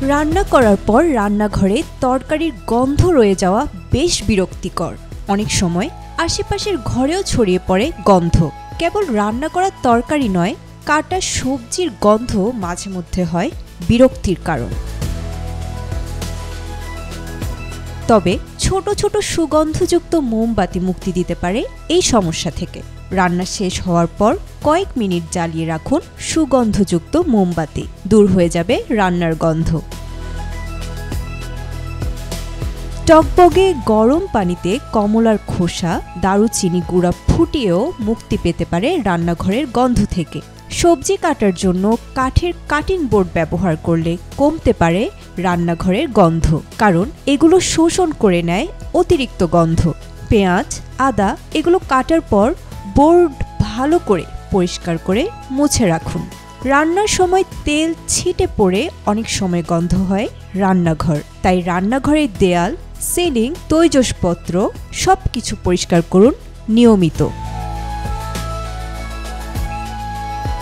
রান্না করার পর রান্নাঘরে তরকারির গন্ধ রয়ে যাওয়া বেশ বিরক্তিকর। অনেক সময় আশেপাশের ঘরেও ছড়িয়ে পড়ে গন্ধ। কেবল রান্না করা তরকারি নয়, কাটা সবজির গন্ধ মাঝে মধ্যে হয় বিরক্তির কারণ। তবে ছোট ছোট সুগন্ধযুক্ত মোমবাতি মুক্তি দিতে পারে এই সমস্যা থেকে। রান্না শেষ হওয়ার পর কয়েক মিনিট জ্বালিয়ে রাখুন সুগন্ধযুক্ত মোমবাতি, দূর হয়ে যাবে রান্নার গন্ধ। টকবগে গরম পানিতে কমলার খোসা, দারুচিনি গুঁড়া ফুটিয়েও মুক্তি পেতে পারে রান্নাঘরের গন্ধ থেকে। সবজি কাটার জন্য কাঠের কাটিং বোর্ড ব্যবহার করলে কমতে পারে রান্নাঘরের গন্ধ, কারণ এগুলো শোষণ করে নেয় অতিরিক্ত গন্ধ। পেঁয়াজ, আদা এগুলো কাটার পর বোর্ড ভালো করে পরিষ্কার করে মুছে রাখুন। রান্নার সময় তেল ছিটে পড়ে অনেক সময় গন্ধ হয় রান্নাঘর, তাই রান্নাঘরের দেয়াল, সিলিং, তৈজসপত্র সবকিছু পরিষ্কার করুন নিয়মিত।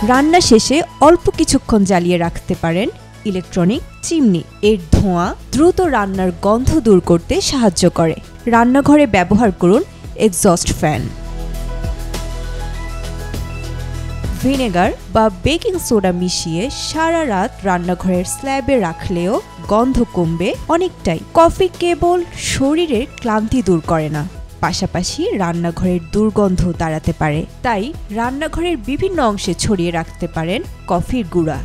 রান্না শেষে অল্প কিছুক্ষণ জ্বালিয়ে রাখতে পারেন ইলেকট্রনিক চিমনি। এর ধোঁয়া দ্রুত রান্নার গন্ধ দূর করতে সাহায্য করে। রান্নাঘরে ব্যবহার করুন এক্সস্ট ফ্যান। ভিনেগার বা বেকিং সোডা মিশিয়ে সারা রাত রান্নাঘরের স্ল্যাবে রাখলেও গন্ধ কমবে অনেকটাই। কফি কেবল শরীরের ক্লান্তি দূর করে না, পাশাপাশি রান্নাঘরের দুর্গন্ধ তাড়াতে পারে। তাই রান্নাঘরের বিভিন্ন অংশে ছড়িয়ে রাখতে পারেন কফির গুঁড়া।